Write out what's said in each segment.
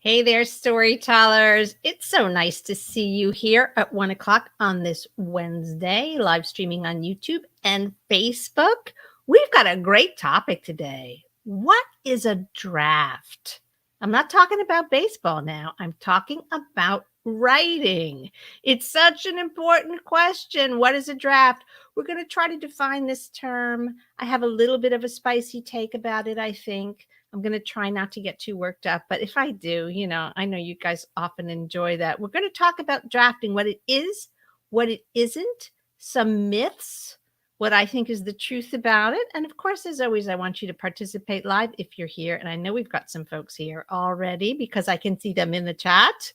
Hey there, storytellers. It's so nice to see you here at 1 o'clock on this Wednesday, live streaming on YouTube and Facebook. We've got a great topic today. What is a draft? I'm not talking about baseball now. I'm talking about writing. It's such an important question. What is a draft? We're going to try to define this term. I have a little bit of a spicy take about it, I think. I'm going to try not to get too worked up, but if I do, I know you guys often enjoy that. We're going to talk about drafting, what it is, what it isn't, some myths, what I think is the truth about it. And of course, as always, I want you to participate live if you're here. And I know we've got some folks here already because I can see them in the chat.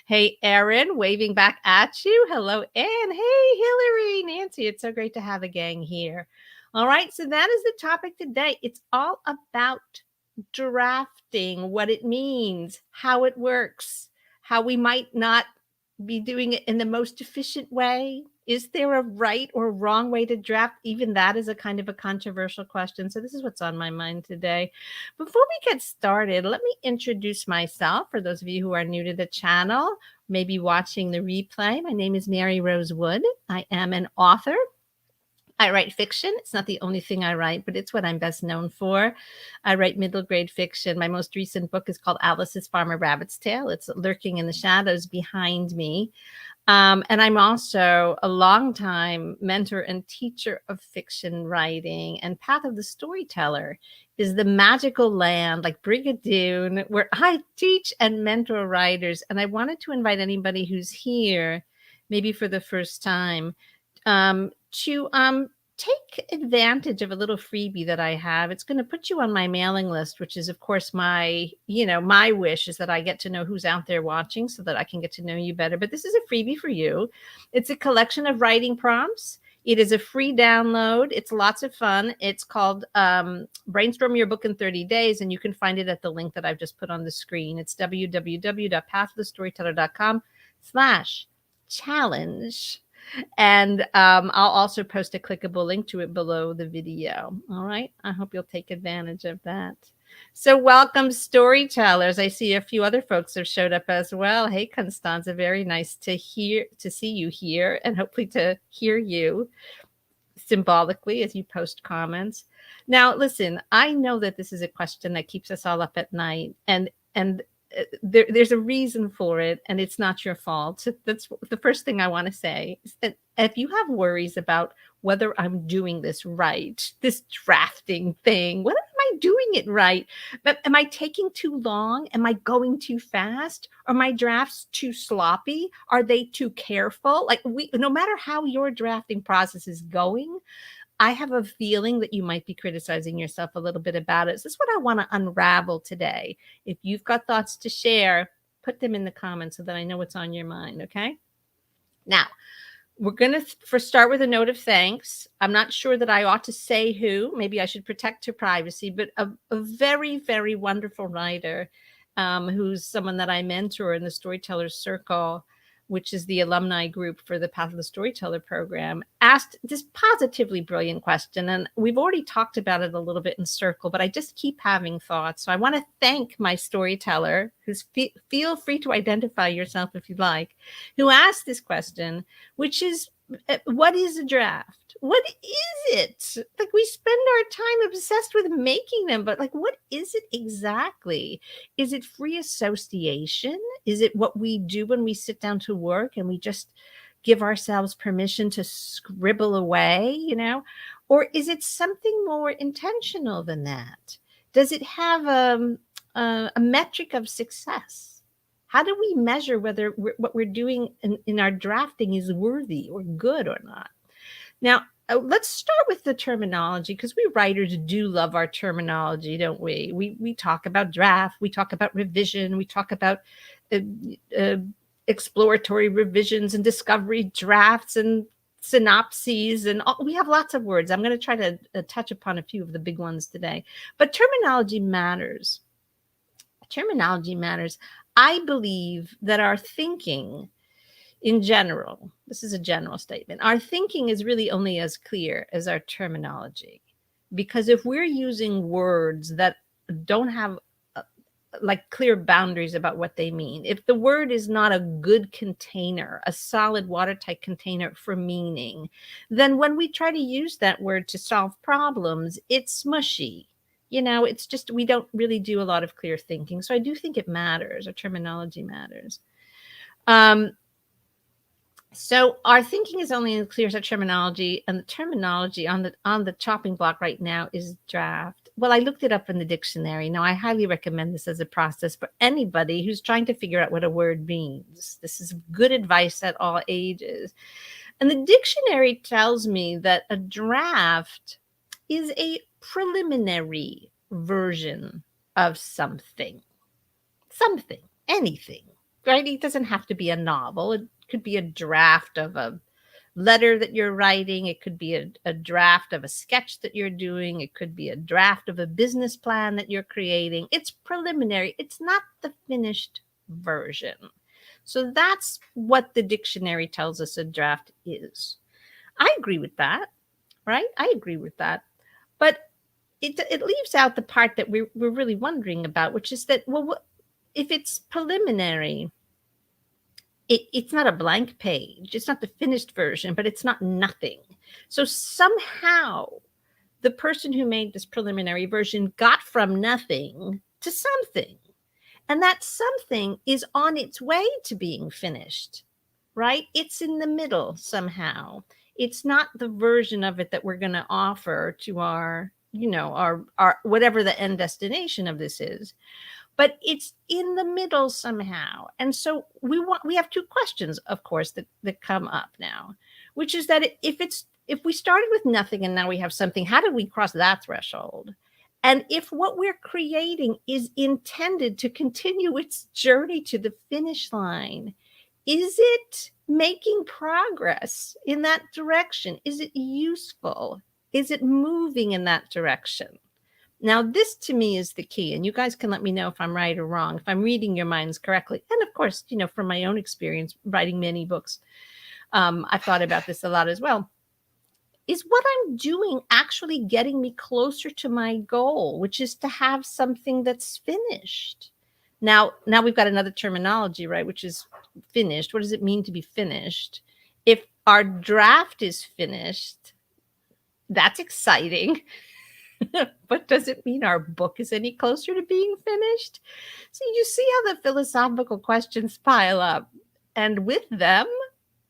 Hey, Erin, waving back at you. Hello, Ann. Hey, Hillary, Nancy. It's so great to have a gang here. All right, so that is the topic today. It's all about drafting, what it means, how it works, how we might not be doing it in the most efficient way. Is there a right or wrong way to draft? Even that is a kind of a controversial question. So this is what's on my mind today. Before we get started, let me introduce myself for those of you who are new to the channel, maybe watching the replay. My name is Mary Rose Wood. I am an author. I write fiction. It's not the only thing I write, but it's what I'm best known for. I write middle grade fiction. My most recent book is called Alice's Farmer Rabbit's Tale. It's lurking in the shadows behind me. And I'm also a longtime mentor and teacher of fiction writing. And Path of the Storyteller is the magical land like Brigadoon where I teach and mentor writers. And I wanted to invite anybody who's here, maybe for the first time, to take advantage of a little freebie that I have. It's going to put you on my mailing list, which is, of course, my wish is that I get to know who's out there watching so that I can get to know you better. But this is a freebie for you. It's a collection of writing prompts. It is a free download. It's lots of fun. It's called Brainstorm Your Book in 30 Days, and you can find it at the link that I've just put on the screen. It's www.pathofthestoryteller.com/challenge. And I'll also post a clickable link to it below the video. All right. I hope you'll take advantage of that. So welcome, storytellers. I see a few other folks have showed up as well. Hey, Constanza, very nice to see you here and hopefully to hear you symbolically as you post comments. Now, listen, I know that this is a question that keeps us all up at night, and there's a reason for it, and it's not your fault. That's the first thing I want to say, is that if you have worries about whether I'm doing this right, this drafting thing, whether am I doing it right, but am I taking too long? Am I going too fast? Are my drafts too sloppy? Are they too careful? Like no matter how your drafting process is going, I have a feeling that you might be criticizing yourself a little bit about it. So this is what I want to unravel today. If you've got thoughts to share, put them in the comments so that I know what's on your mind, okay? Now, we're going to first start with a note of thanks. I'm not sure that I ought to say who. Maybe I should protect her privacy, but a very, very wonderful writer who's someone that I mentor in the Storytellers Circle, which is the alumni group for the Path of the Storyteller program, asked this positively brilliant question. And we've already talked about it a little bit in Circle, but I just keep having thoughts. So I want to thank my storyteller, who's feel free to identify yourself if you'd like, who asked this question, which is, what is a draft? What is it? Like, we spend our time obsessed with making them, but like, what is it exactly? Is it free association? Is it what we do when we sit down to work and we just give ourselves permission to scribble away, Or is it something more intentional than that? Does it have a metric of success? How do we measure whether what we're doing in our drafting is worthy or good or not? Now, let's start with the terminology, because we writers do love our terminology, don't we? We talk about draft, we talk about revision, we talk about exploratory revisions and discovery drafts and synopses, and we have lots of words. I'm going to try to touch upon a few of the big ones today. But terminology matters. Terminology matters. I believe that our thinking in general, this is a general statement, our thinking is really only as clear as our terminology. Because if we're using words that don't have like clear boundaries about what they mean. If the word is not a good container, a solid watertight container for meaning, then when we try to use that word to solve problems, it's smushy. It's just we don't really do a lot of clear thinking. So I do think it matters. Our terminology matters. So our thinking is only as clear as our terminology, and the terminology on the chopping block right now is draft. Well, I looked it up in the dictionary. Now, I highly recommend this as a process for anybody who's trying to figure out what a word means. This is good advice at all ages. And the dictionary tells me that a draft is a preliminary version of something, anything, right? It doesn't have to be a novel. It could be a draft of a letter that you're writing. It could be a draft of a sketch that you're doing. It could be a draft of a business plan that you're creating. It's preliminary. It's not the finished version. So that's what the dictionary tells us a draft is. I agree with that, right? I agree with that. But it leaves out the part that we're really wondering about, which is that, well, if it's preliminary, it's not a blank page. It's not the finished version, but it's not nothing. So somehow the person who made this preliminary version got from nothing to something. And that something is on its way to being finished, right? It's in the middle somehow. It's not the version of it that we're going to offer to our whatever the end destination of this is. But it's in the middle somehow. And so we have two questions, of course, that come up now, which is that if we started with nothing and now we have something, how did we cross that threshold? And if what we're creating is intended to continue its journey to the finish line, is it making progress in that direction? Is it useful? Is it moving in that direction? Now, this to me is the key, and you guys can let me know if I'm right or wrong, if I'm reading your minds correctly. And of course, from my own experience writing many books, I've thought about this a lot as well. Is what I'm doing actually getting me closer to my goal, which is to have something that's finished? Now we've got another terminology, right, which is finished. What does it mean to be finished? If our draft is finished, that's exciting. But does it mean our book is any closer to being finished? So you see how the philosophical questions pile up, and with them,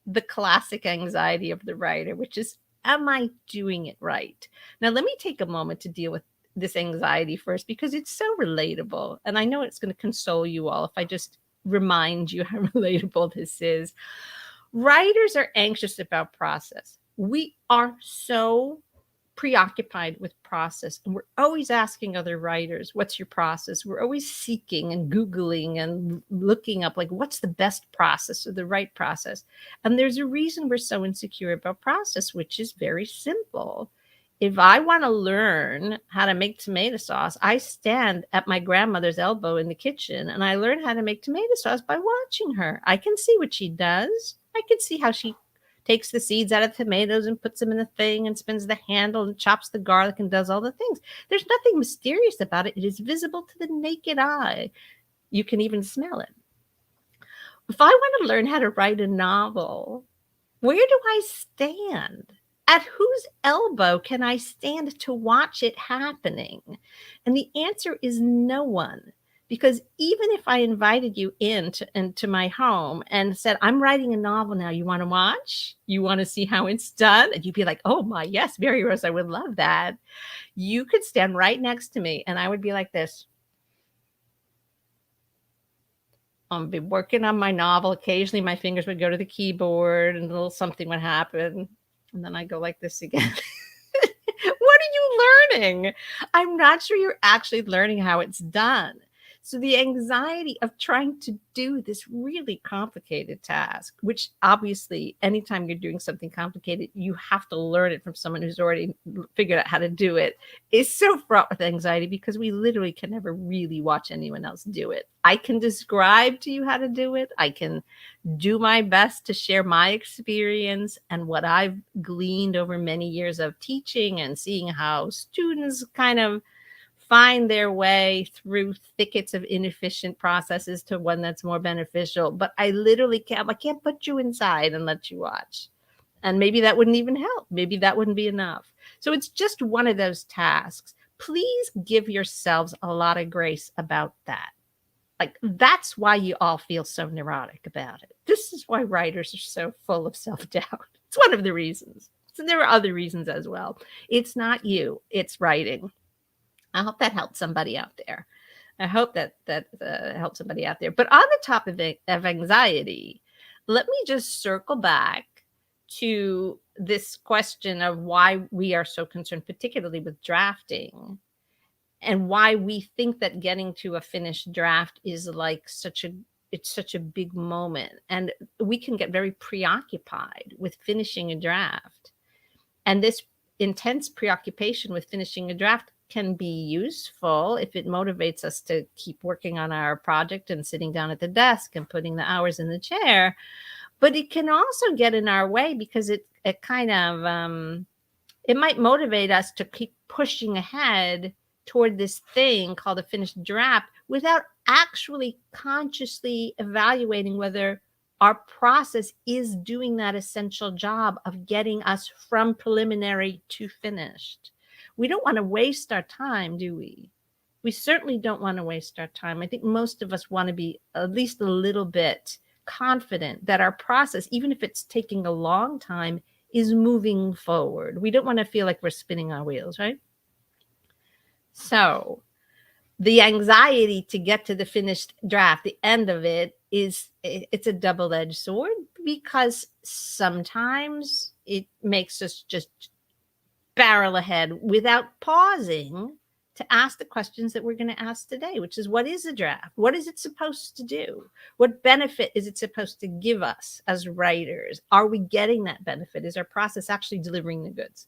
the classic anxiety of the writer, which is, am I doing it right? Now, let me take a moment to deal with this anxiety first, because it's so relatable. And I know it's going to console you all if I just remind you how relatable this is. Writers are anxious about process. We are so preoccupied with process, and we're always asking other writers, what's your process? We're always seeking and Googling and looking up, like, what's the best process or the right process? And there's a reason we're so insecure about process, which is very simple. If I want to learn how to make tomato sauce, I stand at my grandmother's elbow in the kitchen and I learn how to make tomato sauce by watching her. I can see what she does. I can see how she takes the seeds out of tomatoes and puts them in the thing and spins the handle and chops the garlic and does all the things. There's nothing mysterious about it. It is visible to the naked eye. You can even smell it. If I want to learn how to write a novel, where do I stand? At whose elbow can I stand to watch it happening? And the answer is no one. Because even if I invited you into my home and said, I'm writing a novel now, you want to watch? You want to see how it's done? And you'd be like, oh my, yes, Mary Rose, I would love that. You could stand right next to me and I would be like this. I'll be working on my novel. Occasionally my fingers would go to the keyboard and a little something would happen. And then I go like this again. What are you learning? I'm not sure you're actually learning how it's done. So the anxiety of trying to do this really complicated task, which obviously anytime you're doing something complicated, you have to learn it from someone who's already figured out how to do it, is so fraught with anxiety because we literally can never really watch anyone else do it. I can describe to you how to do it. I can do my best to share my experience and what I've gleaned over many years of teaching and seeing how students kind of find their way through thickets of inefficient processes to one that's more beneficial. But I literally can't, I can't put you inside and let you watch. And maybe that wouldn't even help. Maybe that wouldn't be enough. So it's just one of those tasks. Please give yourselves a lot of grace about that. Like, that's why you all feel so neurotic about it. This is why writers are so full of self-doubt. It's one of the reasons. So there are other reasons as well. It's not you, it's writing. I hope that helped somebody out there. I hope that helped somebody out there. But on the topic of anxiety, let me just circle back to this question of why we are so concerned, particularly with drafting, and why we think that getting to a finished draft is like it's such a big moment. And we can get very preoccupied with finishing a draft. And this intense preoccupation with finishing a draft can be useful if it motivates us to keep working on our project and sitting down at the desk and putting the hours in the chair. But it can also get in our way because it kind of, it might motivate us to keep pushing ahead toward this thing called a finished draft without actually consciously evaluating whether our process is doing that essential job of getting us from preliminary to finished. We don't want to waste our time, do we? We certainly don't want to waste our time. I think most of us want to be at least a little bit confident that our process, even if it's taking a long time, is moving forward. We don't want to feel like we're spinning our wheels, right? So the anxiety to get to the finished draft, the end of it, it's a double-edged sword, because sometimes it makes us just barrel ahead without pausing to ask the questions that we're going to ask today, which is, what is a draft? What is it supposed to do? What benefit is it supposed to give us as writers? Are we getting that benefit? Is our process actually delivering the goods?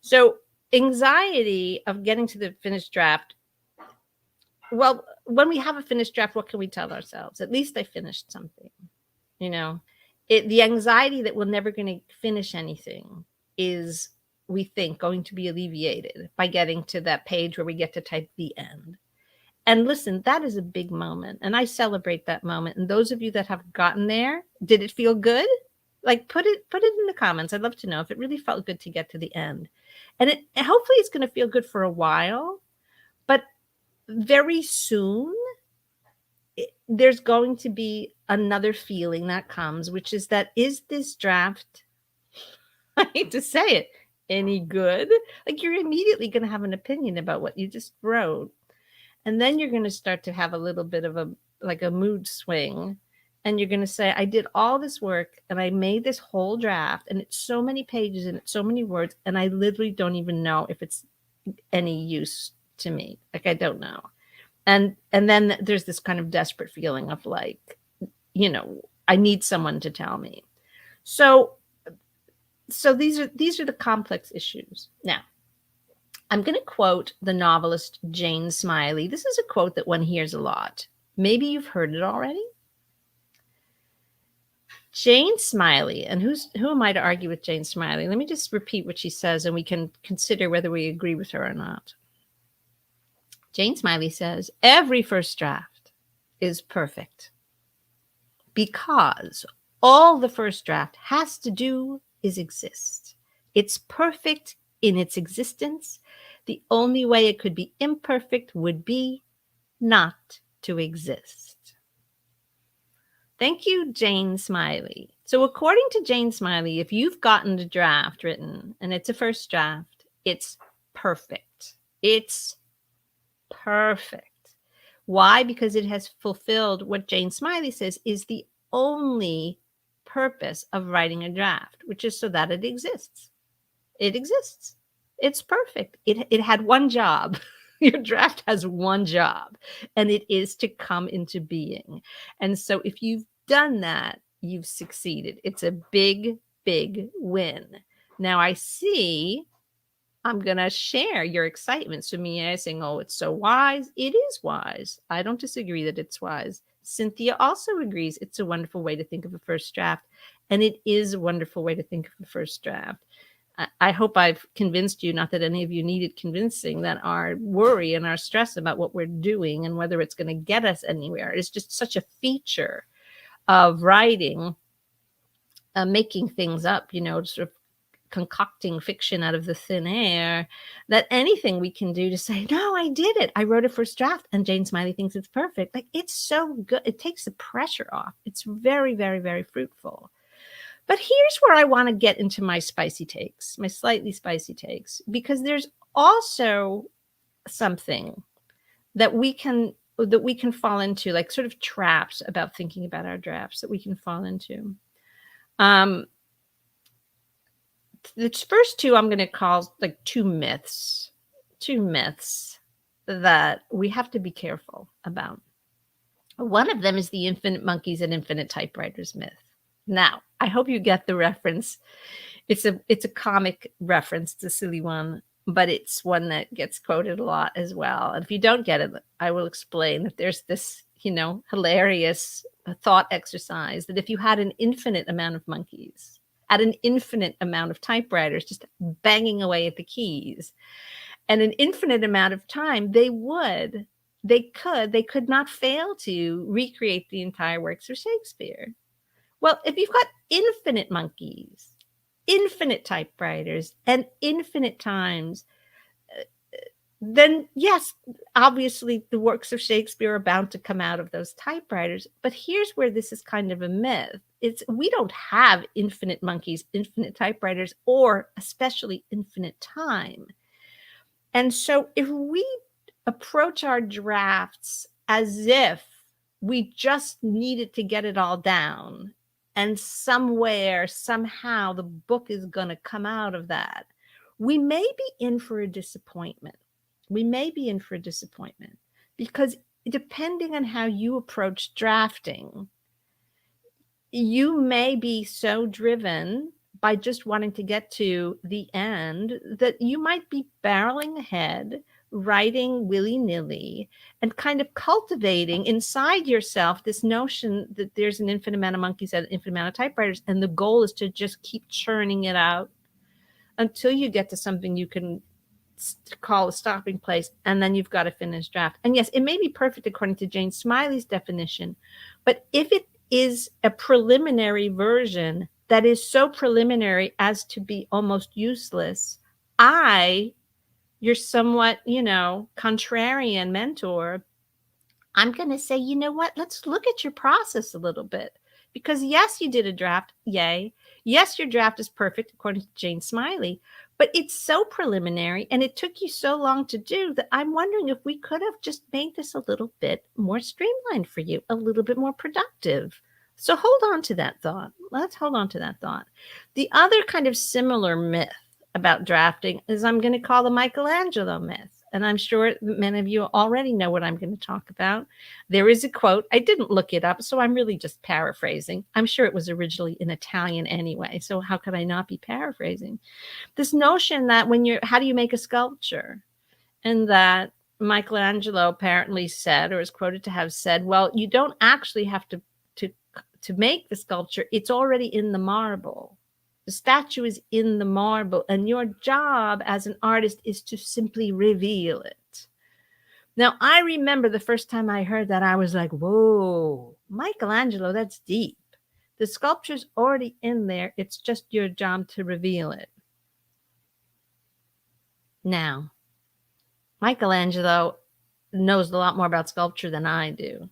So anxiety of getting to the finished draft. Well, when we have a finished draft, what can we tell ourselves? At least I finished something. You know, the anxiety that we're never going to finish anything is, we think, going to be alleviated by getting to that page where we get to type the end. And listen, that is a big moment, and I celebrate that moment. And those of you that have gotten there, did it feel good? Like, put it in the comments. I'd love to know if it really felt good to get to the end. And hopefully it's going to feel good for a while, but very soon there's going to be another feeling that comes, which is that, is this draft, I hate to say it, any good? Like, you're immediately going to have an opinion about what you just wrote. And then you're going to start to have a little bit of a mood swing. And you're going to say, I did all this work and I made this whole draft, and it's so many pages and it's so many words, and I literally don't even know if it's any use to me. Like, I don't know. And then there's this kind of desperate feeling of like, I need someone to tell me. So these are the complex issues. Now, I'm going to quote the novelist Jane Smiley. This is a quote that one hears a lot. Maybe you've heard it already. Jane Smiley, and who am I to argue with Jane Smiley? Let me just repeat what she says, and we can consider whether we agree with her or not. Jane Smiley says, every first draft is perfect because all the first draft has to do is exist. It's perfect in its existence. The only way it could be imperfect would be not to exist. Thank you, Jane Smiley. So according to Jane Smiley, if you've gotten a draft written and it's a first draft, it's perfect. It's perfect. Why? Because it has fulfilled what Jane Smiley says is the only purpose of writing a draft, which is so that it exists. It exists. It's perfect. It had one job. Your draft has one job, and it is to come into being. And so if you've done that, you've succeeded. It's a big, big win. Now I see I'm going to share your excitement. So me saying, oh, it's so wise. It is wise. I don't disagree that it's wise. Cynthia also agrees it's a wonderful way to think of a first draft. And it is a wonderful way to think of a first draft. I hope I've convinced you, not that any of you needed convincing, that our worry and our stress about what we're doing and whether it's going to get us anywhere is just such a feature of writing, making things up, sort of concocting fiction out of the thin air, that anything we can do to say, no, I did it. I wrote a first draft and Jane Smiley thinks it's perfect. Like, it's so good. It takes the pressure off. It's very, very, very fruitful. But here's where I want to get into my spicy takes, my slightly spicy takes, because there's also something that we can fall into, like sort of traps about thinking about our drafts that we can fall into. The first two I'm going to call like two myths that we have to be careful about. One of them is the infinite monkeys and infinite typewriters myth. Now, I hope you get the reference. It's a comic reference. It's a silly one, but it's one that gets quoted a lot as well. And if you don't get it, I will explain that there's this, hilarious thought exercise that if you had an infinite amount of monkeys at an infinite amount of typewriters just banging away at the keys, and an infinite amount of time, they could not fail to recreate the entire works of Shakespeare. Well, if you've got infinite monkeys, infinite typewriters, and infinite times, then yes, obviously the works of Shakespeare are bound to come out of those typewriters. But here's where this is kind of a myth. We don't have infinite monkeys, infinite typewriters, or especially infinite time. And so if we approach our drafts as if we just needed to get it all down, and somewhere, somehow, the book is going to come out of that, we may be in for a disappointment. Because depending on how you approach drafting, you may be so driven by just wanting to get to the end that you might be barreling ahead, writing willy-nilly, and kind of cultivating inside yourself this notion that there's an infinite amount of monkeys and an infinite amount of typewriters, and the goal is to just keep churning it out until you get to something you can call a stopping place, and then you've got a finished draft. And yes, it may be perfect according to Jane Smiley's definition, but if it is a preliminary version that is so preliminary as to be almost useless, your somewhat, contrarian mentor, I'm going to say, you know what? Let's look at your process a little bit. Because yes, you did a draft. Yay. Yes, your draft is perfect according to Jane Smiley, but it's so preliminary and it took you so long to do that I'm wondering if we could have just made this a little bit more streamlined for you, a little bit more productive. So hold on to that thought. Let's hold on to that thought. The other kind of similar myth about drafting is I'm going to call the Michelangelo myth. And I'm sure many of you already know what I'm going to talk about. There is a quote. I didn't look it up, so I'm really just paraphrasing. I'm sure it was originally in Italian anyway, so how could I not be paraphrasing? This notion that how do you make a sculpture? And that Michelangelo apparently said, or is quoted to have said, well, you don't actually have to make the sculpture. It's already in the marble. The statue is in the marble, and your job as an artist is to simply reveal it. Now, I remember the first time I heard that, I was like, whoa, Michelangelo, that's deep. The sculpture's already in there. It's just your job to reveal it. Now, Michelangelo knows a lot more about sculpture than I do.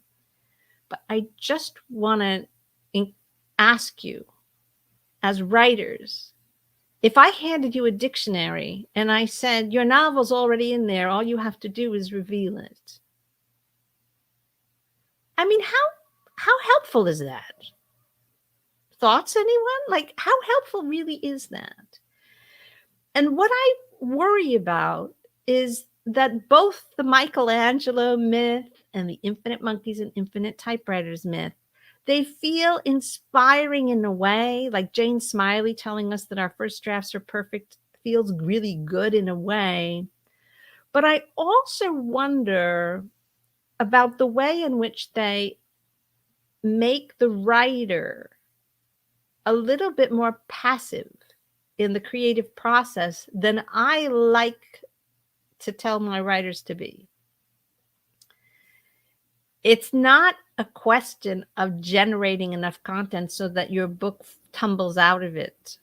But I just want to ask you, as writers, if I handed you a dictionary and I said, your novel's already in there, all you have to do is reveal it. I mean, how helpful is that? Thoughts, anyone? Like, how helpful really is that? And what I worry about is that both the Michelangelo myth and the infinite monkeys and infinite typewriters myth, they feel inspiring in a way, like Jane Smiley telling us that our first drafts are perfect feels really good in a way. But I also wonder about the way in which they make the writer a little bit more passive in the creative process than I like to tell my writers to be. It's not a question of generating enough content so that your book tumbles out of it,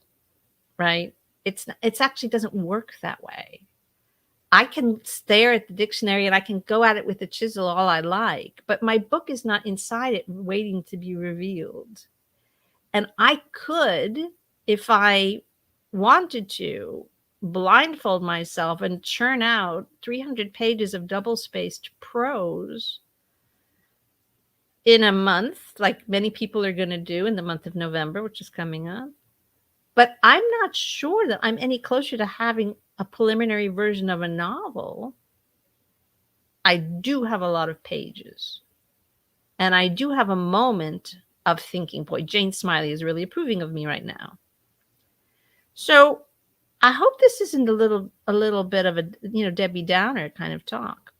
right? It's actually doesn't work that way. I can stare at the dictionary and I can go at it with a chisel all I like, but my book is not inside it waiting to be revealed. And I could, if I wanted to, blindfold myself and churn out 300 pages of double-spaced prose in a month, like many people are going to do in the month of November, which is coming up. But I'm not sure that I'm any closer to having a preliminary version of a novel. I do have a lot of pages. And I do have a moment of thinking, boy, Jane Smiley is really approving of me right now. So I hope this isn't a little bit of a, Debbie Downer kind of talk.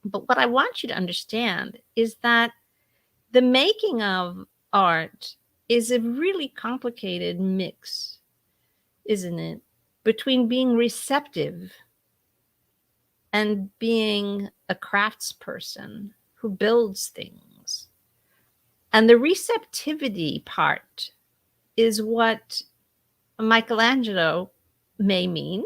But what I want you to understand is that the making of art is a really complicated mix, isn't it? Between being receptive and being a craftsperson who builds things. And the receptivity part is what Michelangelo may mean,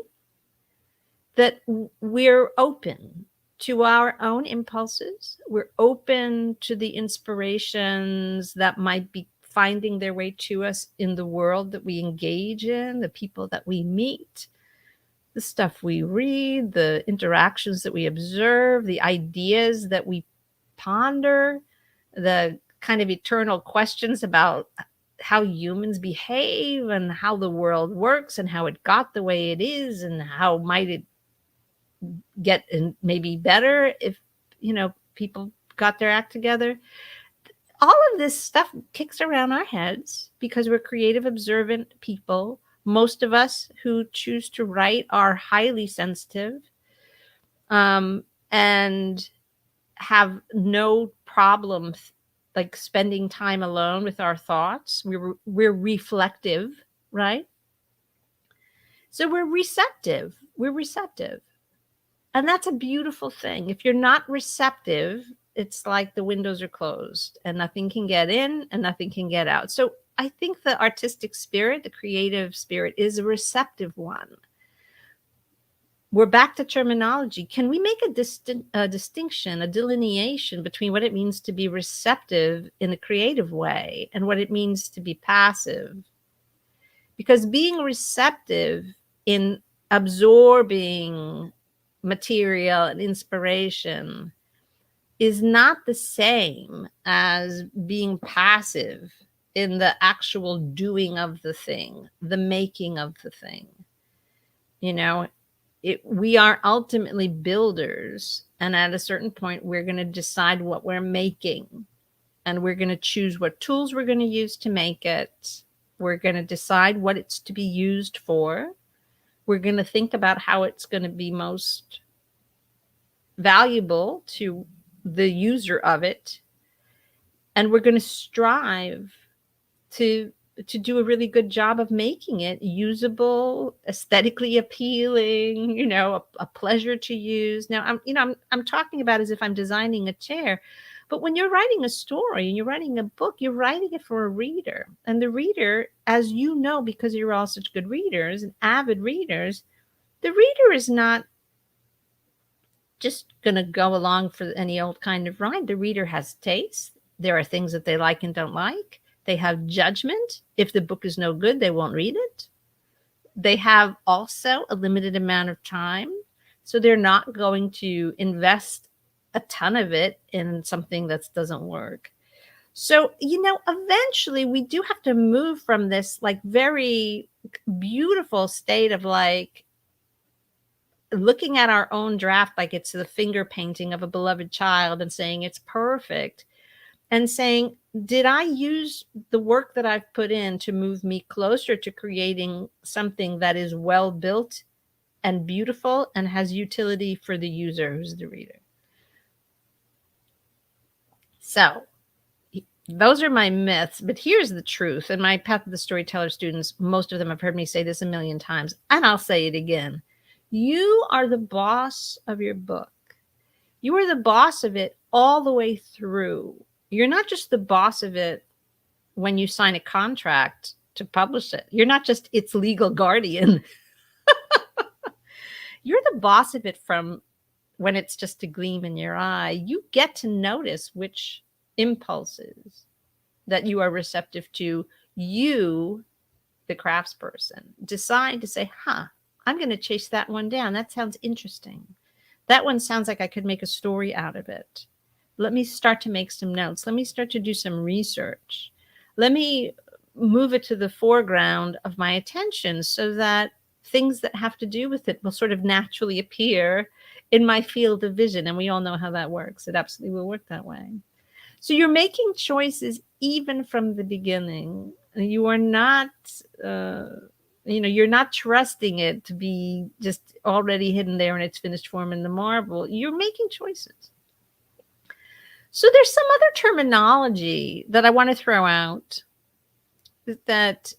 that we're open to our own impulses. We're open to the inspirations that might be finding their way to us in the world that we engage in, the people that we meet, the stuff we read, the interactions that we observe, the ideas that we ponder, the kind of eternal questions about how humans behave and how the world works and how it got the way it is and how might it get and maybe better if, people got their act together. All of this stuff kicks around our heads because we're creative, observant people. Most of us who choose to write are highly sensitive, and have no problem like spending time alone with our thoughts. We're reflective, right? So we're receptive. And that's a beautiful thing. If you're not receptive, it's like the windows are closed and nothing can get in and nothing can get out. So I think the artistic spirit, the creative spirit, is a receptive one. We're back to terminology. Can we make a distinction, a delineation between what it means to be receptive in a creative way and what it means to be passive? Because being receptive in absorbing material and inspiration is not the same as being passive in the actual doing of the thing, the making of the thing. We are ultimately builders, and at a certain point we're going to decide what we're making, and we're going to choose what tools we're going to use to make it. We're going to decide what it's to be used for. We're going to think about how it's going to be most valuable to the user of it. And we're going to strive to do a really good job of making it usable, aesthetically appealing, a pleasure to use. Now, I'm talking about as if I'm designing a chair. But when you're writing a story and you're writing a book, you're writing it for a reader. And the reader, as you know, because you're all such good readers and avid readers, the reader is not just going to go along for any old kind of ride. The reader has taste. There are things that they like and don't like. They have judgment. If the book is no good, they won't read it. They have also a limited amount of time. So they're not going to invest a ton of it in something that doesn't work. So, eventually we do have to move from this like very beautiful state of like looking at our own draft like it's the finger painting of a beloved child and saying it's perfect, and saying, did I use the work that I've put in to move me closer to creating something that is well built and beautiful and has utility for the user who's the reader? So Those are my myths, but here's the truth. And my Path of the Storyteller students, most of them have heard me say this a million times, and I'll say it again. You are the boss of your book. You are the boss of it all the way through. You're not just the boss of it when you sign a contract to publish it. You're not just its legal guardian. You're the boss of it from when it's just a gleam in your eye. You get to notice which impulses that you are receptive to. You, the craftsperson, decide to say, I'm going to chase that one down. That sounds interesting. That one sounds like I could make a story out of it. Let me start to make some notes. Let me start to do some research. Let me move it to the foreground of my attention so that things that have to do with it will sort of naturally appear in my field of vision. And we all know how that works. It absolutely will work that way. So you're making choices even from the beginning. You are not, you're not trusting it to be just already hidden there in its finished form in the marble. You're making choices. So there's some other terminology that I want to throw out that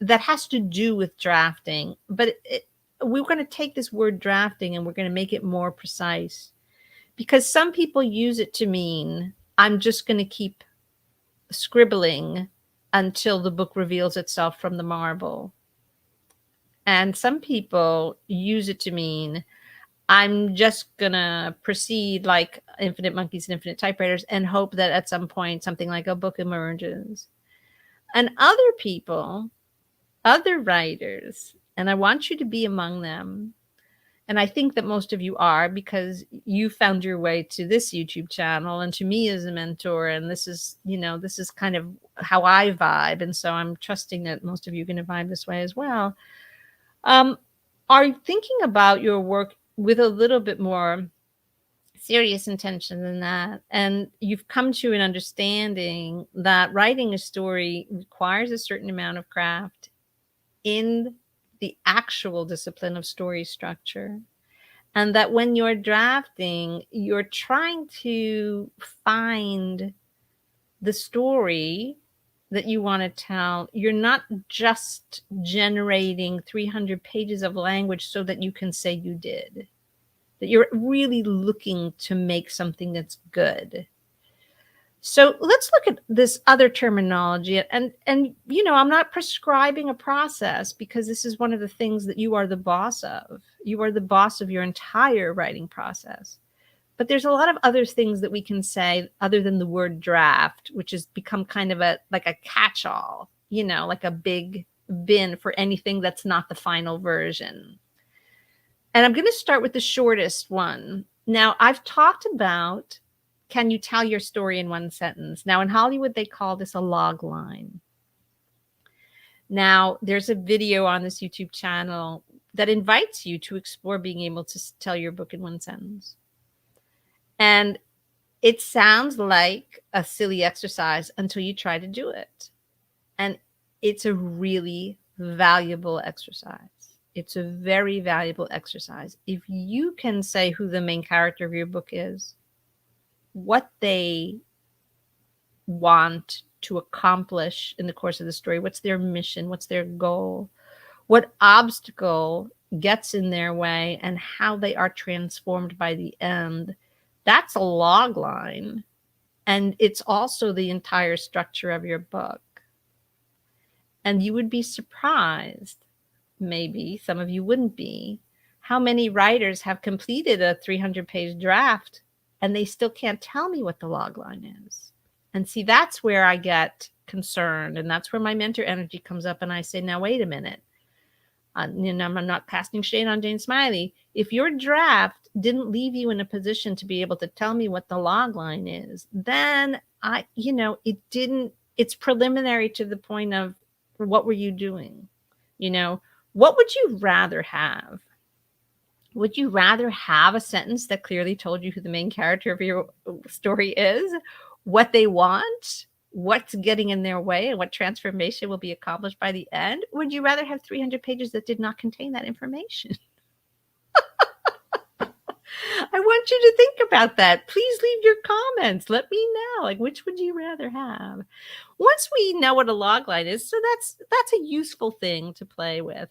that has to do with drafting, but we're going to take this word drafting and we're going to make it more precise, because some people use it to mean I'm just going to keep scribbling until the book reveals itself from the marble. And some people use it to mean I'm just going to proceed like infinite monkeys and infinite typewriters and hope that at some point something like a book emerges. And other people, other writers, and I want you to be among them, and I think that most of you are, because you found your way to this YouTube channel and to me as a mentor. And this is kind of how I vibe. And so I'm trusting that most of you are going to vibe this way as well. Are thinking about your work with a little bit more serious intention than that. And you've come to an understanding that writing a story requires a certain amount of craft in the actual discipline of story structure. And that when you're drafting, you're trying to find the story that you want to tell. You're not just generating 300 pages of language so that you can say you did. That you're really looking to make something that's good. So let's look at this other terminology. And I'm not prescribing a process, because this is one of the things that you are the boss of. You are the boss of your entire writing process. But there's a lot of other things that we can say other than the word draft, which has become kind of like a catch-all, like a big bin for anything that's not the final version. And I'm going to start with the shortest one. Now, I've talked about, can you tell your story in one sentence? Now, in Hollywood, they call this a log line. Now, there's a video on this YouTube channel that invites you to explore being able to tell your book in one sentence. And it sounds like a silly exercise until you try to do it. And it's a really valuable exercise. It's a very valuable exercise. If you can say who the main character of your book is, what they want to accomplish in the course of the story, what's their mission, what's their goal, what obstacle gets in their way, and how they are transformed by the end, that's a log line. And it's also the entire structure of your book. And you would be surprised, maybe some of you wouldn't be, how many writers have completed a 300-page draft and they still can't tell me what the log line is. And see, that's where I get concerned. And that's where my mentor energy comes up. And I say, now, wait a minute. I'm not casting shade on Jane Smiley. If your draft didn't leave you in a position to be able to tell me what the log line is, then it's preliminary to the point of, what were you doing? What would you rather have? Would you rather have a sentence that clearly told you who the main character of your story is, what they want, what's getting in their way, and what transformation will be accomplished by the end? Would you rather have 300 pages that did not contain that information? I want you to think about that. Please leave your comments. Let me know, like, which would you rather have? Once we know what a log line is, so that's a useful thing to play with.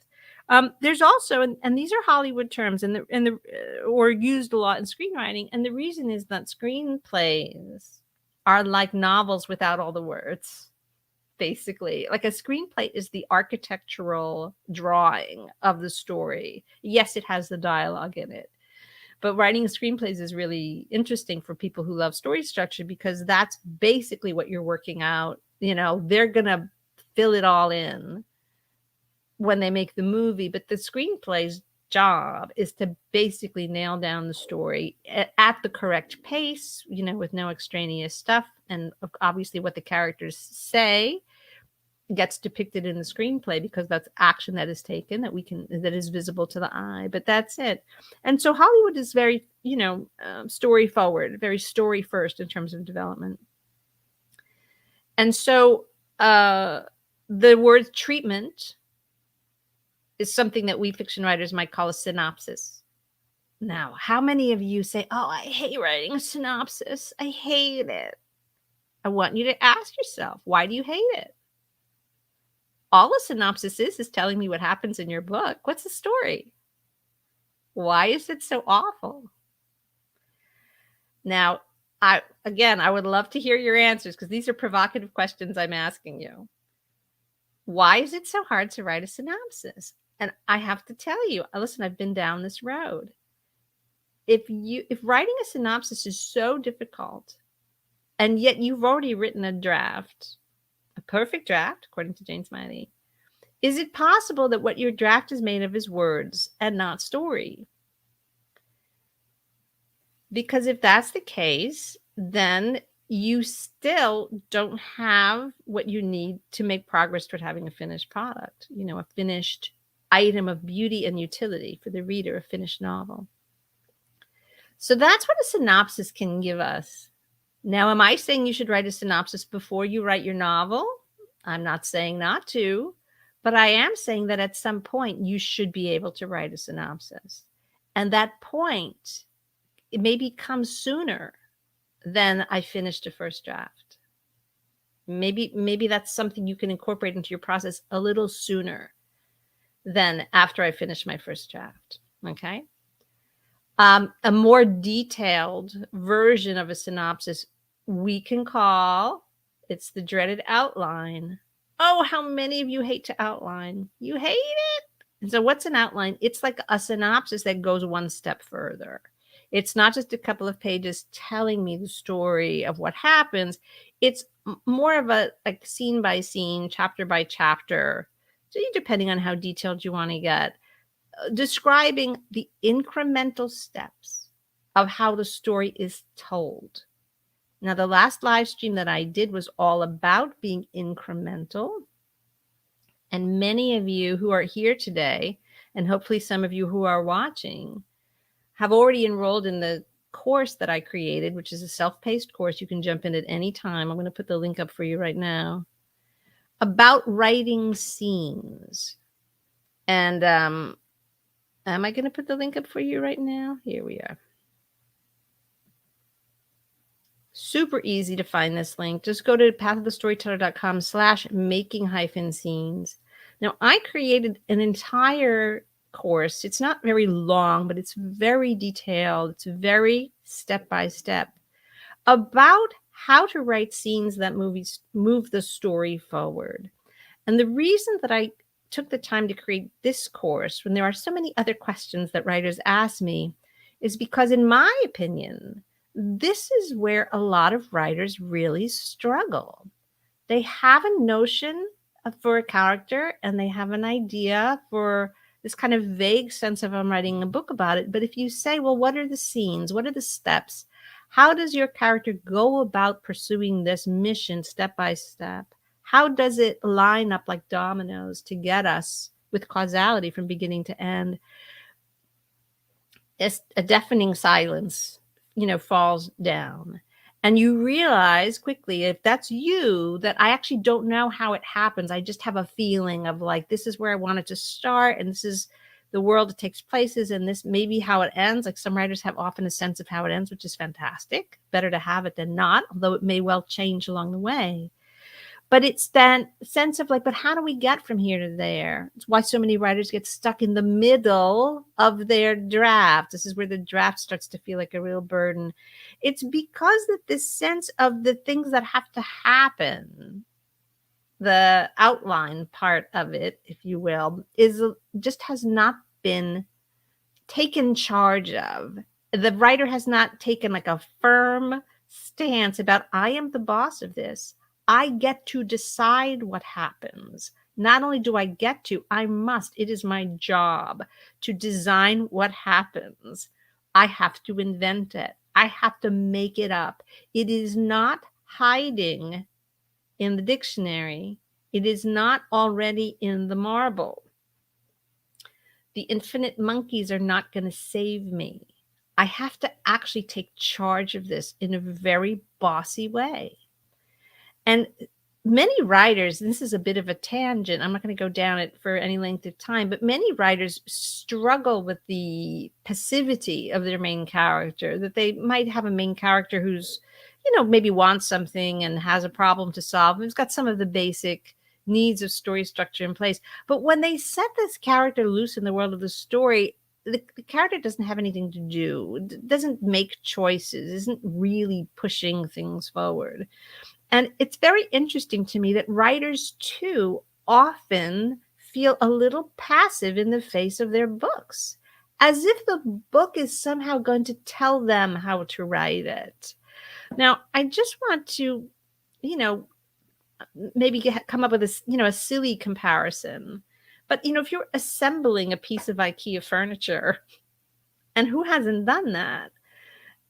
There's also, and these are Hollywood terms, and the or used a lot in screenwriting, and the reason is that screenplays are like novels without all the words. Basically, like a screenplay is the architectural drawing of the story. Yes, it has the dialogue in it, but writing screenplays is really interesting for people who love story structure because that's basically what you're working out. They're going to fill it all in when they make the movie, but the screenplay's job is to basically nail down the story at the correct pace, with no extraneous stuff. And obviously what the characters say gets depicted in the screenplay because that's action that is taken that is visible to the eye, but that's it. And so Hollywood is very, story forward, very story first in terms of development. And so the word treatment is something that we fiction writers might call a synopsis. Now, how many of you say, oh, I hate writing a synopsis. I hate it. I want you to ask yourself, why do you hate it? All a synopsis is telling me what happens in your book. What's the story? Why is it so awful? Now, I would love to hear your answers because these are provocative questions I'm asking you. Why is it so hard to write a synopsis? And I have to tell you, listen, I've been down this road. If writing a synopsis is so difficult, and yet you've already written a draft, a perfect draft, according to Jane Smiley, is it possible that what your draft is made of is words and not story? Because if that's the case, then you still don't have what you need to make progress toward having a finished product, a finished item of beauty and utility for the reader, a finished novel. So that's what a synopsis can give us. Now, am I saying you should write a synopsis before you write your novel? I'm not saying not to, but I am saying that at some point you should be able to write a synopsis. And that point, it maybe comes sooner than I finished a first draft. Maybe that's something you can incorporate into your process a little sooner than after I finish my first draft. Okay. A more detailed version of a synopsis we can call, it's the dreaded outline. Oh, how many of you hate to outline? You hate it. And so what's an outline? It's like a synopsis that goes one step further. It's not just a couple of pages telling me the story of what happens. It's more of a like scene by scene, chapter by chapter, depending on how detailed you want to get, describing the incremental steps of how the story is told. Now, the last live stream that I did was all about being incremental. And many of you who are here today, and hopefully some of you who are watching, have already enrolled in the course that I created, which is a self-paced course. You can jump in at any time. I'm going to put the link up for you right now, about writing scenes. And am I going to put the link up for you right now? Here we are. Super easy to find this link. Just go to pathofthestoryteller.com/making-scenes. Now, I created an entire course. It's not very long, but it's very detailed. It's very step-by-step about how to write scenes that move the story forward. And the reason that I took the time to create this course when there are so many other questions that writers ask me is because, in my opinion, this is where a lot of writers really struggle. They have a notion for a character and they have an idea for this kind of vague sense of I'm writing a book about it. But if you say, well, what are the scenes? What are the steps? How does your character go about pursuing this mission step by step? How does it line up like dominoes to get us with causality from beginning to end? It's a deafening silence, falls down. And you realize quickly, if that's you, that I actually don't know how it happens. I just have a feeling of like, this is where I want it to start. And this is the world it takes places, and this may be how it ends. Like some writers have often a sense of how it ends, which is fantastic. Better to have it than not, although it may well change along the way. But it's that sense of like, but how do we get from here to there? It's why so many writers get stuck in the middle of their draft. This is where the draft starts to feel like a real burden. It's because that this sense of the things that have to happen, the outline part of it, if you will, is just has not been taken charge of. The writer has not taken like a firm stance about, I am the boss of this. I get to decide what happens. Not only do I get to, I must. It is my job to design what happens. I have to invent it. I have to make it up. It is not hiding in the dictionary. It is not already in the marble. The infinite monkeys are not going to save me. I have to actually take charge of this in a very bossy way. And many writers, and this is a bit of a tangent, I'm not going to go down it for any length of time, but many writers struggle with the passivity of their main character, that they might have a main character who's, maybe wants something and has a problem to solve. Who's got some of the basic needs of story structure in place. But when they set this character loose in the world of the story, the character doesn't have anything to do, doesn't make choices, isn't really pushing things forward. And it's very interesting to me that writers, too, often feel a little passive in the face of their books, as if the book is somehow going to tell them how to write it. Now, I just want to, maybe come up with a silly comparison. But, if you're assembling a piece of IKEA furniture, and who hasn't done that?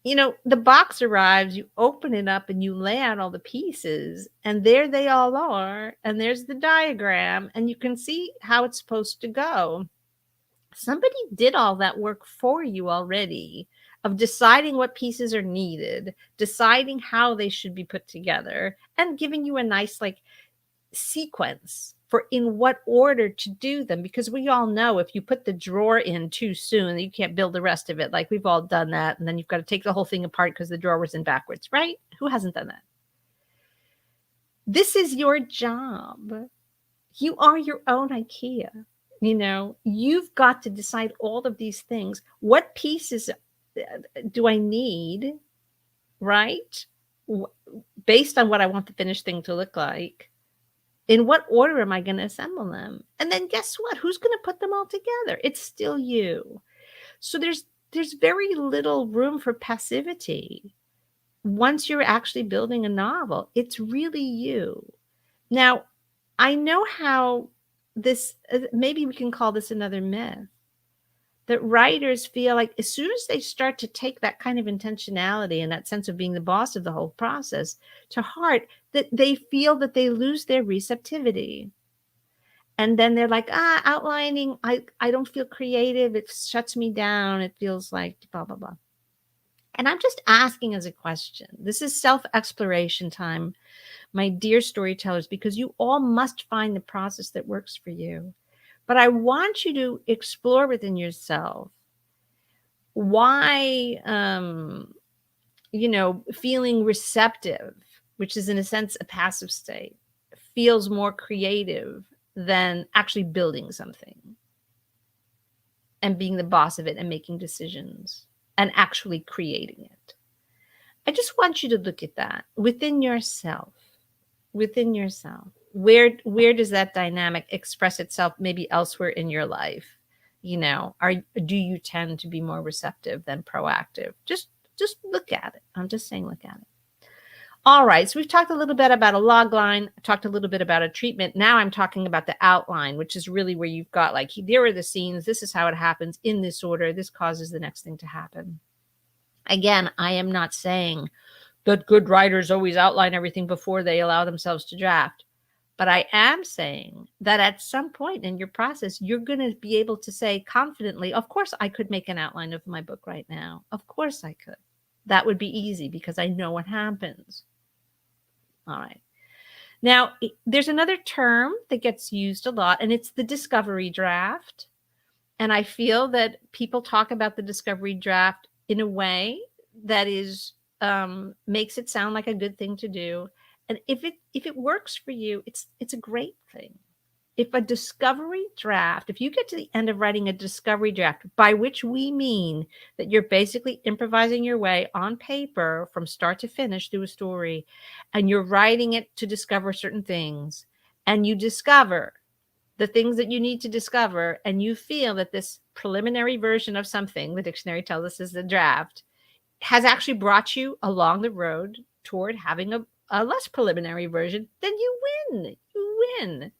The box arrives, you open it up and you lay out all the pieces, and there they all are. And there's the diagram, and you can see how it's supposed to go. Somebody did all that work for you already, of deciding what pieces are needed, deciding how they should be put together, and giving you a nice sequence for in what order to do them. Because we all know if you put the drawer in too soon, you can't build the rest of it. Like we've all done that. And then you've got to take the whole thing apart because the drawer was in backwards, right? Who hasn't done that? This is your job. You are your own IKEA. You've got to decide all of these things. What pieces do I need, right? Based on what I want the finished thing to look like. In what order am I going to assemble them? And then guess what? Who's going to put them all together? It's still you. So there's very little room for passivity. Once you're actually building a novel, it's really you. Now, I know how this, maybe we can call this another myth, that writers feel like as soon as they start to take that kind of intentionality and that sense of being the boss of the whole process to heart, that they feel that they lose their receptivity. And then they're like, outlining, I don't feel creative. It shuts me down. It feels like blah, blah, blah. And I'm just asking as a question. This is self-exploration time, my dear storytellers, because you all must find the process that works for you. But I want you to explore within yourself why, feeling receptive, which is in a sense a passive state, feels more creative than actually building something and being the boss of it and making decisions and actually creating it. I just want you to look at that within yourself. Where does that dynamic express itself maybe elsewhere in your life? Do you tend to be more receptive than proactive? Just look at it. I'm just saying, look at it. All right. So we've talked a little bit about a log line, talked a little bit about a treatment. Now I'm talking about the outline, which is really where you've got here are the scenes. This is how it happens in this order. This causes the next thing to happen. Again, I am not saying that good writers always outline everything before they allow themselves to draft. But I am saying that at some point in your process, you're going to be able to say confidently, of course, I could make an outline of my book right now. Of course I could. That would be easy because I know what happens. All right. Now, there's another term that gets used a lot, and it's the discovery draft. And I feel that people talk about the discovery draft in a way that is makes it sound like a good thing to do. And if it works for you, it's a great thing. If a discovery draft, if you get to the end of writing a discovery draft, by which we mean that you're basically improvising your way on paper from start to finish through a story, and you're writing it to discover certain things, and you discover the things that you need to discover, and you feel that this preliminary version of something, the dictionary tells us is the draft, has actually brought you along the road toward having a less preliminary version, then you win. You win.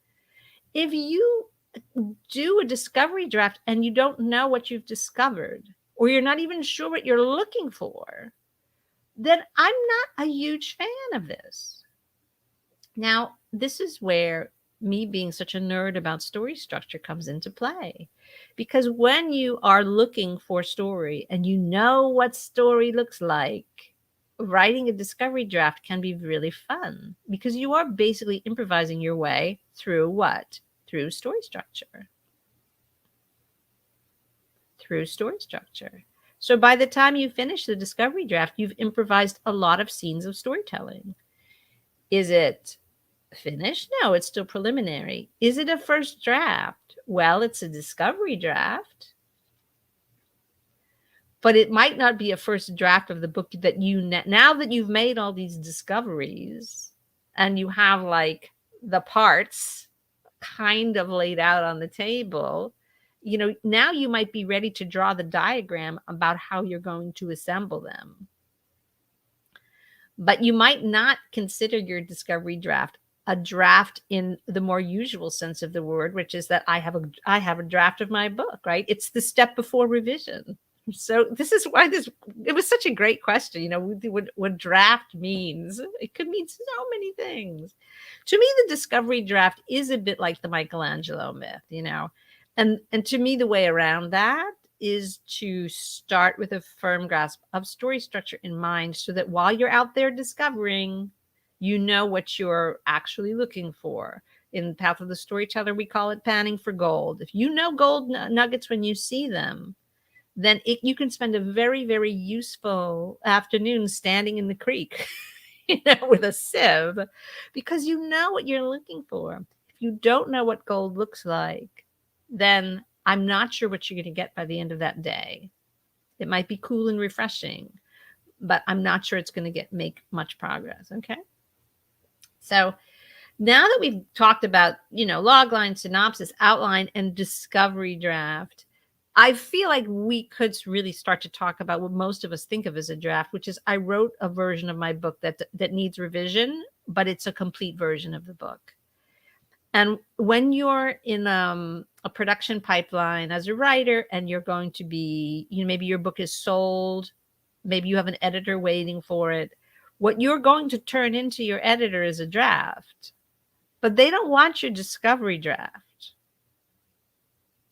If you do a discovery draft and you don't know what you've discovered, or you're not even sure what you're looking for, then I'm not a huge fan of this. Now, this is where me being such a nerd about story structure comes into play. Because when you are looking for story and you know what story looks like, writing a discovery draft can be really fun because you are basically improvising your way through what? Through story structure. Through story structure. So by the time you finish the discovery draft, you've improvised a lot of scenes of storytelling. Is it finished? No, it's still preliminary. Is it a first draft? Well, it's a discovery draft. But it might not be a first draft of the book that you, now that you've made all these discoveries and you have like the parts kind of laid out on the table, you know, now you might be ready to draw the diagram about how you're going to assemble them. But you might not consider your discovery draft a draft in the more usual sense of the word, which is that I have a draft of my book, right? It's the step before revision. So this is why it was such a great question. You know, what draft means. It could mean so many things. To me, the discovery draft is a bit like the Michelangelo myth, you know, and to me, the way around that is to start with a firm grasp of story structure in mind so that while you're out there discovering, you know what you're actually looking for. In Path of the Storyteller, we call it panning for gold. If you know gold nuggets when you see them, then you can spend a very, very useful afternoon standing in the creek, you know, with a sieve, because you know what you're looking for. If you don't know what gold looks like, then I'm not sure what you're going to get by the end of that day. It might be cool and refreshing, but I'm not sure it's going to make much progress. Okay. So now that we've talked about, you know, logline, synopsis, outline, and discovery draft, I feel like we could really start to talk about what most of us think of as a draft, which is I wrote a version of my book that needs revision, but it's a complete version of the book. And when you're in a production pipeline as a writer and you're going to be, you know, maybe your book is sold, maybe you have an editor waiting for it, what you're going to turn into your editor is a draft, but they don't want your discovery draft.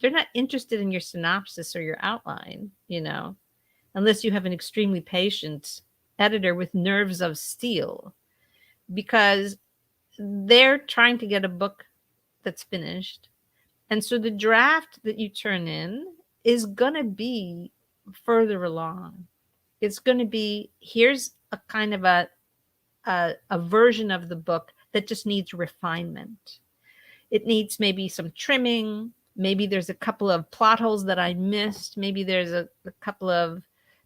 They're not interested in your synopsis or your outline, you know, unless you have an extremely patient editor with nerves of steel, because they're trying to get a book that's finished. And so the draft that you turn in is going to be further along. It's going to be, here's a kind of a version of the book that just needs refinement. It needs maybe some trimming. Maybe there's a couple of plot holes that I missed. Maybe there's a couple of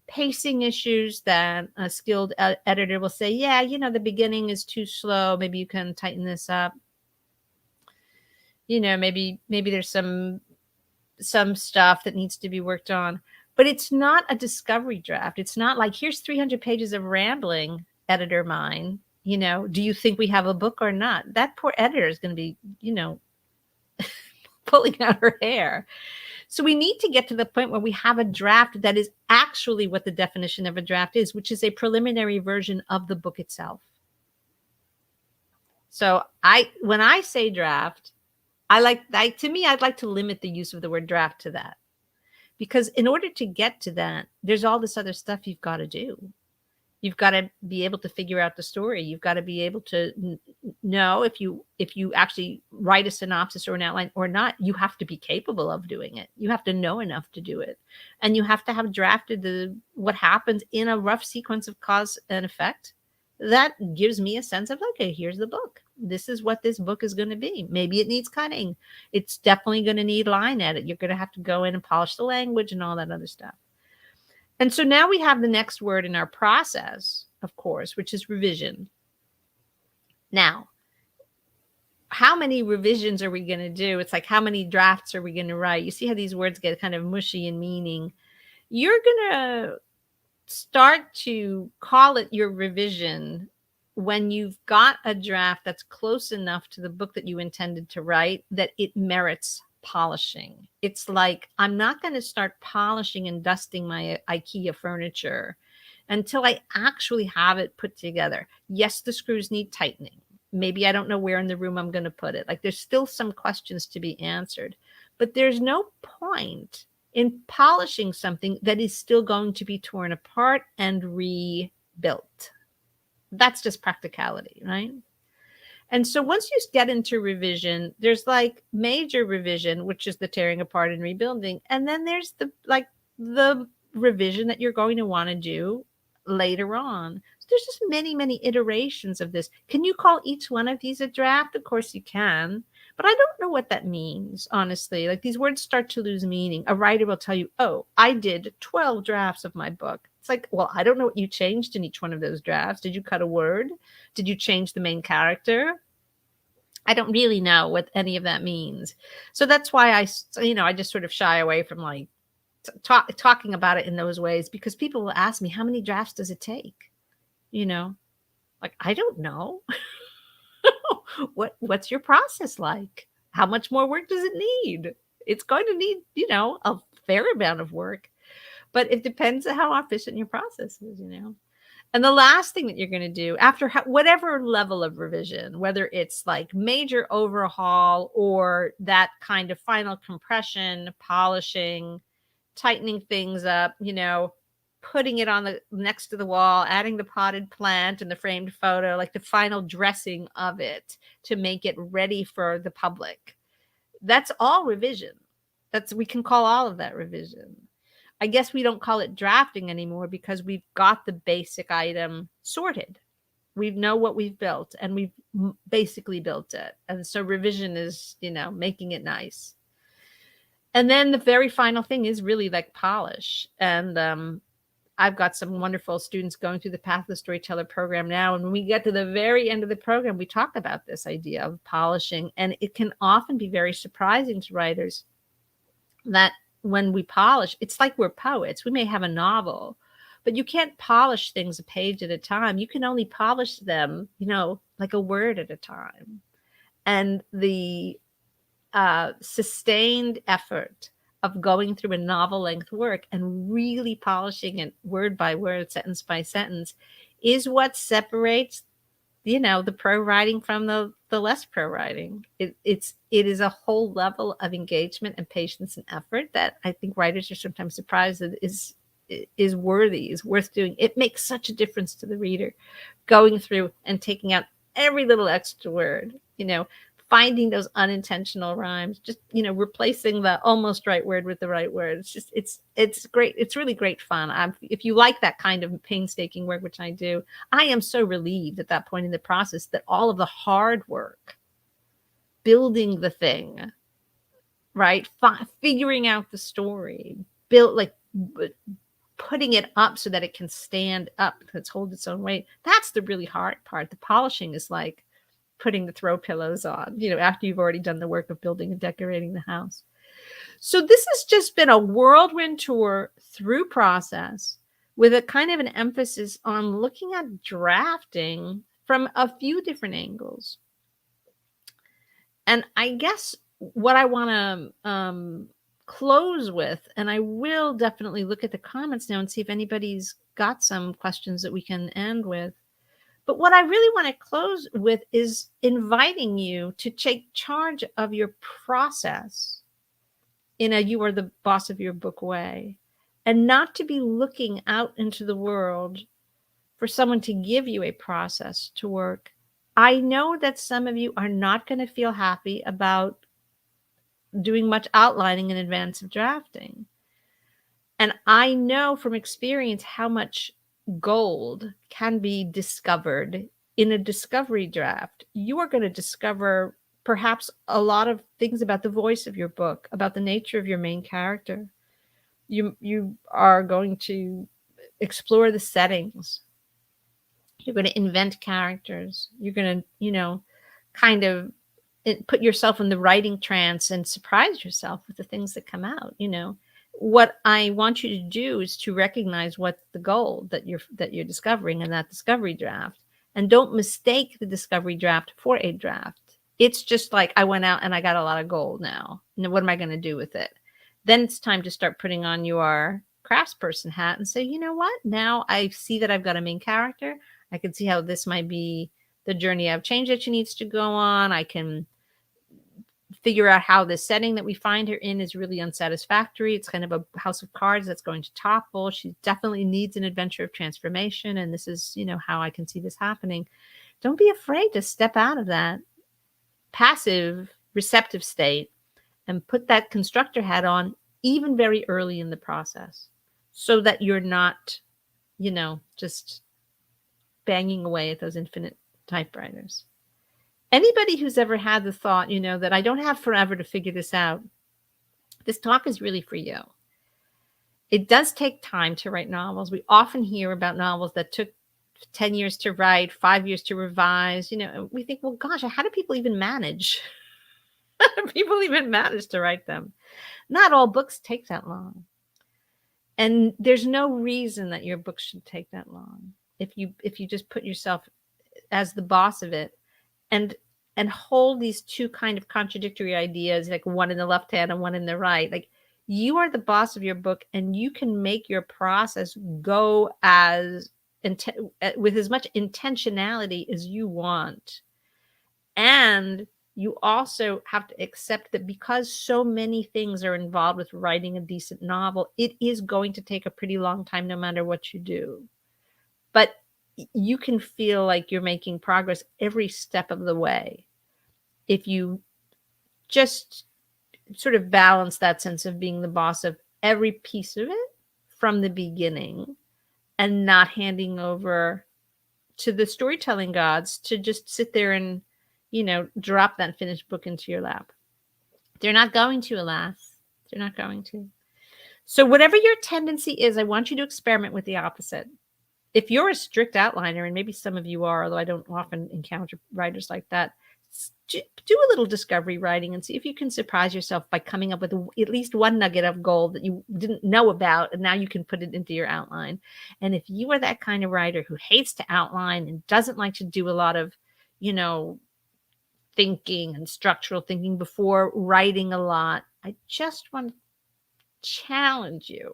pacing issues that a skilled editor will say, yeah, you know, the beginning is too slow. Maybe you can tighten this up. You know, maybe there's some stuff that needs to be worked on. But it's not a discovery draft. It's not like, here's 300 pages of rambling, editor mine. You know, do you think we have a book or not? That poor editor is going to be, you know, pulling out her hair. So we need to get to the point where we have a draft that is actually what the definition of a draft is, which is a preliminary version of the book itself. So when I say draft, I'd like to limit the use of the word draft to that, because in order to get to that, there's all this other stuff you've got to do. You've got to be able to figure out the story. You've got to be able to know if you actually write a synopsis or an outline or not. You have to be capable of doing it. You have to know enough to do it. And you have to have drafted what happens in a rough sequence of cause and effect. That gives me a sense of, okay, here's the book. This is what this book is going to be. Maybe it needs cutting. It's definitely going to need line edit. You're going to have to go in and polish the language and all that other stuff. And so now we have the next word in our process, of course, which is revision. Now, how many revisions are we going to do? It's like, how many drafts are we going to write? You see how these words get kind of mushy in meaning. You're going to start to call it your revision when you've got a draft that's close enough to the book that you intended to write that it merits polishing. It's like, I'm not going to start polishing and dusting my IKEA furniture until I actually have it put together. Yes, the screws need tightening. Maybe I don't know where in the room I'm going to put it. Like, there's still some questions to be answered, but there's no point in polishing something that is still going to be torn apart and rebuilt. That's just practicality, right? And so once you get into revision, there's like major revision, which is the tearing apart and rebuilding. And then there's the revision that you're going to want to do later on. So there's just many, many iterations of this. Can you call each one of these a draft? Of course you can, but I don't know what that means, honestly. Like, these words start to lose meaning. A writer will tell you, oh, I did 12 drafts of my book. It's like, well, I don't know what you changed in each one of those drafts. Did you cut a word? Did you change the main character? I don't really know what any of that means. So that's why I just sort of shy away from like talking about it in those ways, because people will ask me, how many drafts does it take? Like, I don't know. What's your process like? How much more work does it need? It's going to need, a fair amount of work, but it depends on how efficient your process is, And the last thing that you're going to do after whatever level of revision, whether it's like major overhaul or that kind of final compression, polishing, tightening things up, putting it on the next to the wall, adding the potted plant and the framed photo, like the final dressing of it to make it ready for the public. That's all revision. We can call all of that revision. I guess we don't call it drafting anymore because we've got the basic item sorted. We know what we've built and we've basically built it. And so revision is, making it nice. And then the very final thing is really like polish. And I've got some wonderful students going through the Path of the Storyteller program now. And when we get to the very end of the program, we talk about this idea of polishing. And it can often be very surprising to writers that when we polish, it's like we're poets. We may have a novel, but you can't polish things a page at a time. You can only polish them, like a word at a time. And the sustained effort of going through a novel length work and really polishing it word by word, sentence by sentence, is what separates, the pro writing from the less pro writing. It is a whole level of engagement and patience and effort that I think writers are sometimes surprised that is worth doing. It makes such a difference to the reader, going through and taking out every little extra word, finding those unintentional rhymes, just, replacing the almost right word with the right word. It's just, it's great. It's really great fun. If you like that kind of painstaking work, which I do, I am so relieved at that point in the process that all of the hard work, building the thing, right? Figuring out the story, putting it up so that it can stand up, that's hold its own weight. That's the really hard part. The polishing is like putting the throw pillows on, after you've already done the work of building and decorating the house. So this has just been a whirlwind tour through process with a kind of an emphasis on looking at drafting from a few different angles. And I guess what I want to close with, and I will definitely look at the comments now and see if anybody's got some questions that we can end with. But what I really want to close with is inviting you to take charge of your process in a you are the boss of your book way, and not to be looking out into the world for someone to give you a process to work. I know that some of you are not going to feel happy about doing much outlining in advance of drafting. And I know from experience how much gold can be discovered in a discovery draft. You are going to discover perhaps a lot of things about the voice of your book, about the nature of your main character. You are going to explore the settings. You're going to invent characters. You're going to, kind of put yourself in the writing trance and surprise yourself with the things that come out. What I want you to do is to recognize what's the goal that you're discovering in that discovery draft, and don't mistake the discovery draft for a draft. It's just like, I went out and I got a lot of gold now. What am I going to do with it? Then it's time to start putting on your craftsperson hat and say, you know what? Now I see that I've got a main character. I can see how this might be the journey I've changed that she needs to go on. I can figure out how the setting that we find her in is really unsatisfactory. It's kind of a house of cards that's going to topple. She definitely needs an adventure of transformation. And this is, how I can see this happening. Don't be afraid to step out of that passive, receptive state and put that constructor hat on even very early in the process, so that you're not, just banging away at those infinite typewriters. Anybody who's ever had the thought, that I don't have forever to figure this out, this talk is really for you. It does take time to write novels. We often hear about novels that took 10 years to write, 5 years to revise. We think, well, gosh, how do people even manage? How do people even manage to write them? Not all books take that long. And there's no reason that your book should take that long. If you just put yourself as the boss of it, and hold these two kind of contradictory ideas, like one in the left hand and one in the right. Like, you are the boss of your book, and you can make your process go with as much intentionality as you want. And you also have to accept that because so many things are involved with writing a decent novel, it is going to take a pretty long time no matter what you do. But you can feel like you're making progress every step of the way if you just sort of balance that sense of being the boss of every piece of it from the beginning, and not handing over to the storytelling gods to just sit there and, drop that finished book into your lap. They're not going to, alas. They're not going to. So whatever your tendency is, I want you to experiment with the opposite. If you're a strict outliner, and maybe some of you are, although I don't often encounter writers like that, do a little discovery writing and see if you can surprise yourself by coming up with at least one nugget of gold that you didn't know about, and now you can put it into your outline. And if you are that kind of writer who hates to outline and doesn't like to do a lot of, thinking and structural thinking before writing a lot, I just want to challenge you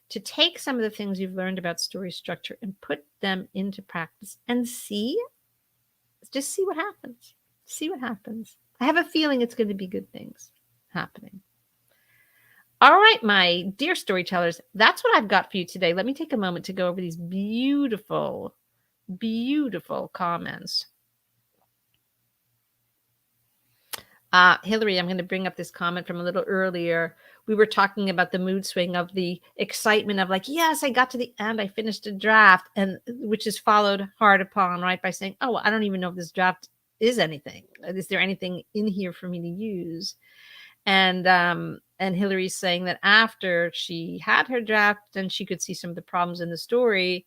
to take some of the things you've learned about story structure and put them into practice and see what happens. See what happens. I have a feeling it's going to be good things happening. All right, my dear storytellers, that's what I've got for you today. Let me take a moment to go over these beautiful, beautiful comments. Hillary, I'm going to bring up this comment from a little earlier. We were talking about the mood swing of the excitement of like, yes, I got to the end. I finished a draft, and which is followed hard upon, right, by saying, oh, I don't even know if this draft is anything. Is there anything in here for me to use? And Hillary's saying that after she had her draft, then she could see some of the problems in the story.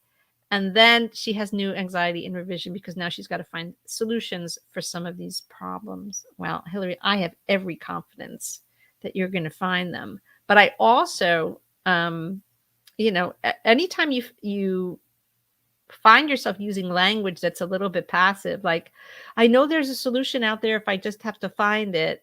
And then she has new anxiety in revision because now she's got to find solutions for some of these problems. Well, Hillary, I have every confidence that you're going to find them. But I also, anytime you find yourself using language that's a little bit passive, like, I know there's a solution out there if I just have to find it,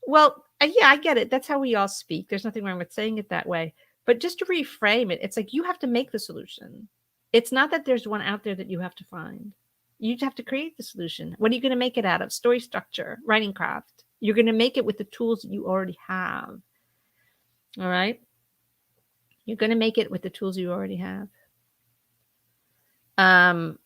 well, yeah, I get it. That's how we all speak. There's nothing wrong with saying it that way. But just to reframe it, it's like you have to make the solution. It's not that there's one out there that you have to find. You have to create the solution. What are you going to make it out of? Story structure, writing craft. You're going to make it with the tools that you already have. All right? You're going to make it with the tools you already have. Um,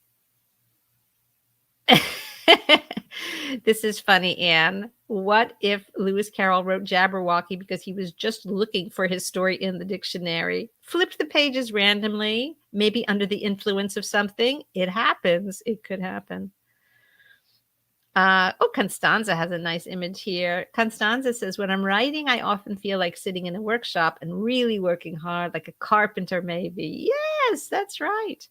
this is funny, Anne. What if Lewis Carroll wrote Jabberwocky because he was just looking for his story in the dictionary? Flipped the pages randomly, maybe under the influence of something. It happens. It could happen. Constanza has a nice image here. Constanza says, when I'm writing, I often feel like sitting in a workshop and really working hard, like a carpenter, maybe. Yes, that's right.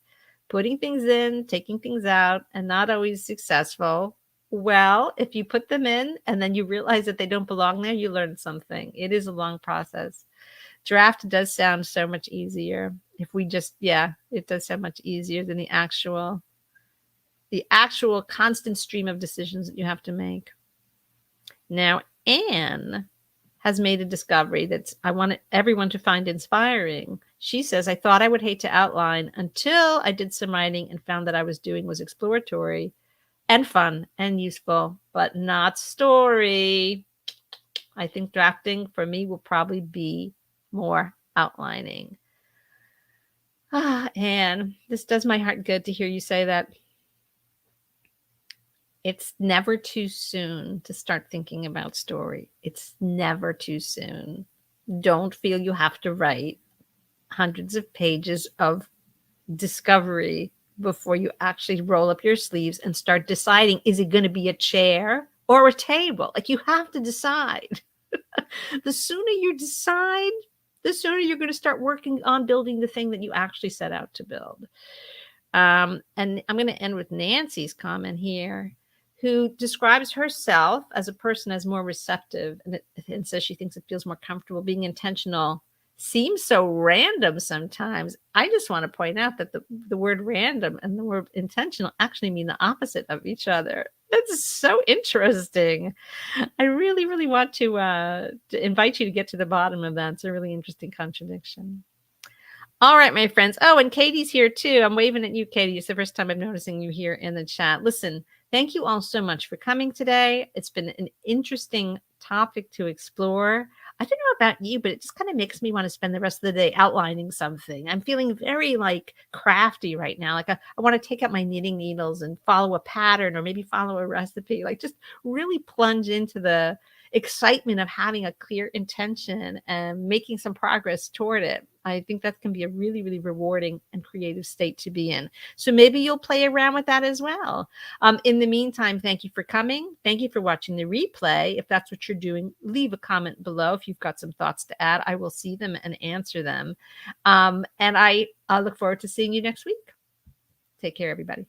Putting things in, taking things out, and not always successful. Well, if you put them in and then you realize that they don't belong there, you learn something. It is a long process. Draft does sound so much easier. If we just, yeah, it does sound much easier than the actual constant stream of decisions that you have to make. Now, Anne has made a discovery that I want everyone to find inspiring. She says, I thought I would hate to outline until I did some writing and found that I was doing was exploratory and fun and useful, but not story. I think drafting for me will probably be more outlining. Anne, this does my heart good to hear you say that. It's never too soon to start thinking about story. It's never too soon. Don't feel you have to write hundreds of pages of discovery before you actually roll up your sleeves and start deciding, is it going to be a chair or a table? Like, you have to decide. The sooner you decide, the sooner you're going to start working on building the thing that you actually set out to build. And I'm going to end with Nancy's comment here, who describes herself as a person as more receptive and says she thinks it feels more comfortable. Being intentional seems so random sometimes. I just want to point out that the word random and the word intentional actually mean the opposite of each other. That's so interesting. I really, really want to invite you to get to the bottom of that. It's a really interesting contradiction. All right, my friends. Oh, and Katie's here too. I'm waving at you, Katie. It's the first time I'm noticing you here in the chat. Listen, thank you all so much for coming today. It's been an interesting topic to explore. I don't know about you, but it just kind of makes me want to spend the rest of the day outlining something. I'm feeling very crafty right now. I want to take out my knitting needles and follow a pattern or maybe follow a recipe, just really plunge into the excitement of having a clear intention and making some progress toward it. I think that can be a really, really rewarding and creative state to be in. So maybe you'll play around with that as well. In the meantime, thank you for coming. Thank you for watching the replay. If that's what you're doing, leave a comment below if you've got some thoughts to add. I will see them and answer them. And I look forward to seeing you next week. Take care, everybody.